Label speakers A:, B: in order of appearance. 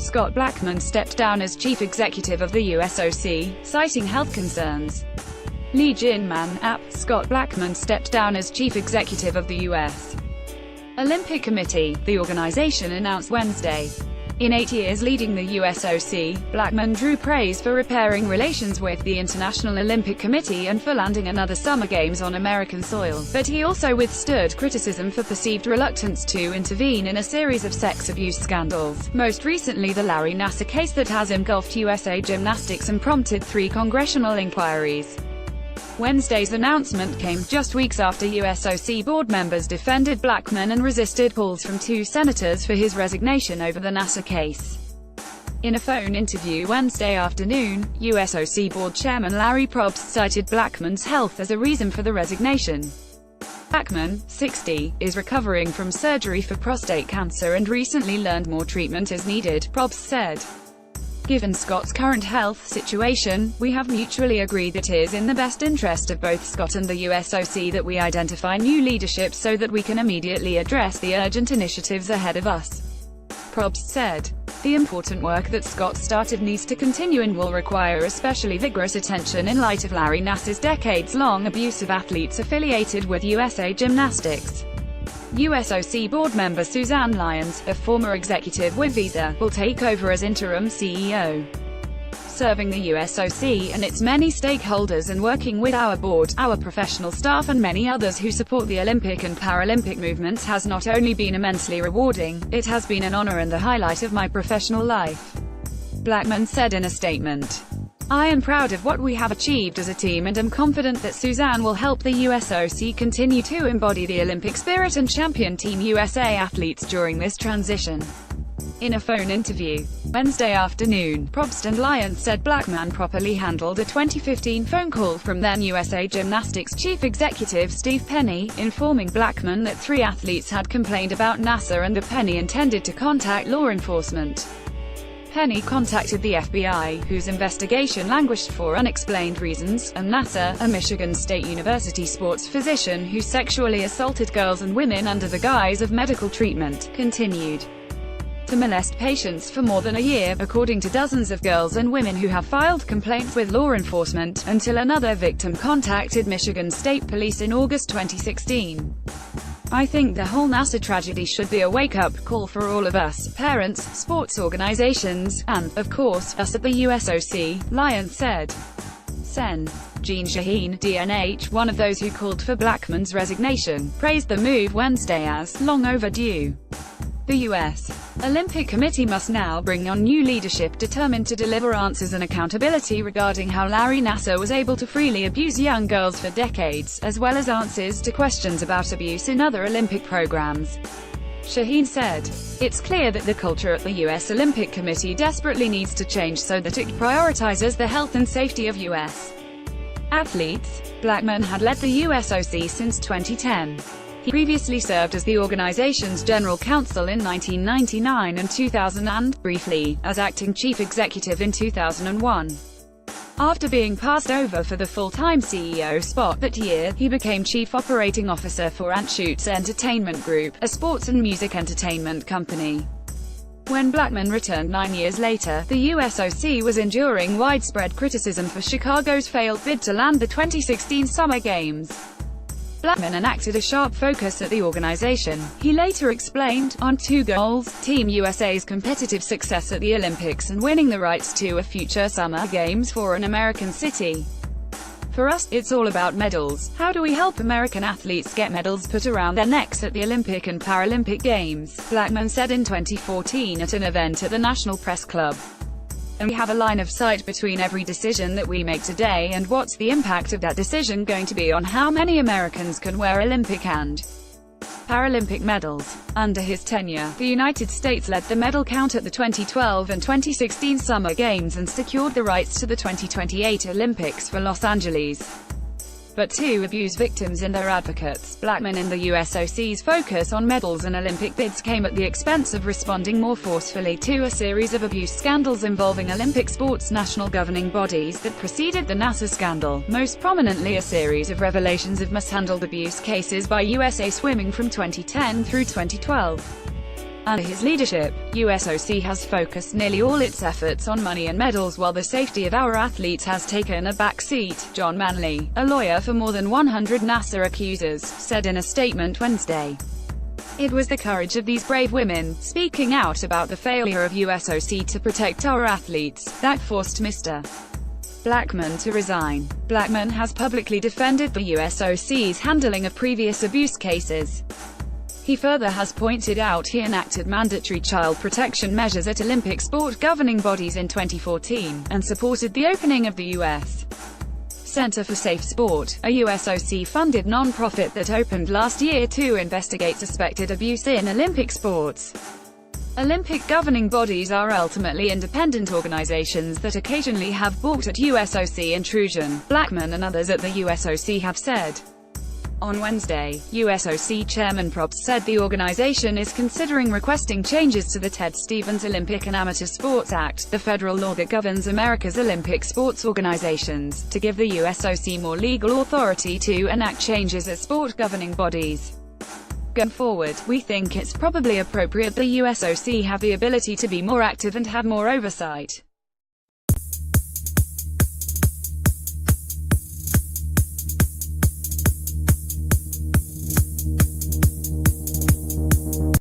A: Scott Blackmun stepped down as chief executive of the USOC, citing health concerns. Lee Jin-man, app. Scott Blackmun stepped down as chief executive of the U.S. Olympic Committee, the organization announced Wednesday. In 8 years leading the USOC, Blackmun drew praise for repairing relations with the International Olympic Committee and for landing another Summer Games on American soil, but he also withstood criticism for perceived reluctance to intervene in a series of sex abuse scandals, most recently the Larry Nassar case that has engulfed USA Gymnastics and prompted 3 congressional inquiries. Wednesday's announcement came just weeks after USOC board members defended Blackmun and resisted calls from 2 senators for his resignation over the Nassar case. In a phone interview Wednesday afternoon, USOC board chairman Larry Probst cited Blackmun's health as a reason for the resignation. Blackmun, 60, is recovering from surgery for prostate cancer and recently learned more treatment is needed, Probst said. Given Scott's current health situation, we have mutually agreed that it is in the best interest of both Scott and the USOC that we identify new leadership so that we can immediately address the urgent initiatives ahead of us, Probst said. The important work that Scott started needs to continue and will require especially vigorous attention in light of Larry Nassar's decades-long abuse of athletes affiliated with USA Gymnastics. USOC board member Suzanne Lyons, a former executive with Visa, will take over as interim CEO. Serving the USOC and its many stakeholders and working with our board, our professional staff and many others who support the Olympic and Paralympic movements has not only been immensely rewarding, it has been an honor and the highlight of my professional life, Blackmun said in a statement. I am proud of what we have achieved as a team and am confident that Suzanne will help the USOC continue to embody the Olympic spirit and champion Team USA athletes during this transition. In a phone interview Wednesday afternoon, Probst and Lyons said Blackmun properly handled a 2015 phone call from then USA Gymnastics chief executive Steve Penny, informing Blackmun that 3 athletes had complained about Nassar and that Penny intended to contact law enforcement. Penny contacted the FBI, whose investigation languished for unexplained reasons, and Nassar, a Michigan State University sports physician who sexually assaulted girls and women under the guise of medical treatment, continued to molest patients for more than a year, according to dozens of girls and women who have filed complaints with law enforcement, until another victim contacted Michigan State Police in August 2016. I think the whole Nassar tragedy should be a wake-up call for all of us, parents, sports organizations, and, of course, us at the USOC, Lyons said. Sen. Jean Shaheen, DNH, one of those who called for Blackmun's resignation, praised the move Wednesday as long overdue. The U.S. Olympic Committee must now bring on new leadership determined to deliver answers and accountability regarding how Larry Nassar was able to freely abuse young girls for decades, as well as answers to questions about abuse in other Olympic programs. Shaheen said, "It's clear that the culture at the U.S. Olympic Committee desperately needs to change so that it prioritizes the health and safety of U.S. athletes." Blackmun had led the USOC since 2010. He previously served as the organization's general counsel in 1999 and 2000 and, briefly, as acting chief executive in 2001. After being passed over for the full-time CEO spot that year, he became chief operating officer for Anschutz Entertainment Group, a sports and music entertainment company. When Blackmun returned 9 years later, the USOC was enduring widespread criticism for Chicago's failed bid to land the 2016 Summer Games. Blackmun enacted a sharp focus at the organization, he later explained, on 2 goals: Team USA's competitive success at the Olympics and winning the rights to a future Summer Games for an American city. For us, it's all about medals. How do we help American athletes get medals put around their necks at the Olympic and Paralympic Games? Blackmun said in 2014 at an event at the National Press Club. And we have a line of sight between every decision that we make today and what's the impact of that decision going to be on how many Americans can wear Olympic and Paralympic medals. Under his tenure, the United States led the medal count at the 2012 and 2016 Summer Games and secured the rights to the 2028 Olympics for Los Angeles. But to abuse victims and their advocates, Blackmun and the USOC's focus on medals and Olympic bids came at the expense of responding more forcefully to a series of abuse scandals involving Olympic sports national governing bodies that preceded the Nassar scandal, most prominently a series of revelations of mishandled abuse cases by USA Swimming from 2010 through 2012. Under his leadership, USOC has focused nearly all its efforts on money and medals while the safety of our athletes has taken a back seat, John Manley, a lawyer for more than 100 NASA accusers, said in a statement Wednesday. It was the courage of these brave women, speaking out about the failure of USOC to protect our athletes, that forced Mr. Blackmun to resign. Blackmun has publicly defended the USOC's handling of previous abuse cases. He further has pointed out he enacted mandatory child protection measures at Olympic sport governing bodies in 2014, and supported the opening of the U.S. Center for Safe Sport, a USOC-funded non-profit that opened last year to investigate suspected abuse in Olympic sports. Olympic governing bodies are ultimately independent organizations that occasionally have balked at USOC intrusion, Blackmun and others at the USOC have said. On Wednesday, USOC Chairman Probst said the organization is considering requesting changes to the Ted Stevens Olympic and Amateur Sports Act, the federal law that governs America's Olympic sports organizations, to give the USOC more legal authority to enact changes at sport governing bodies. Going forward, we think it's probably appropriate the USOC have the ability to be more active and have more oversight.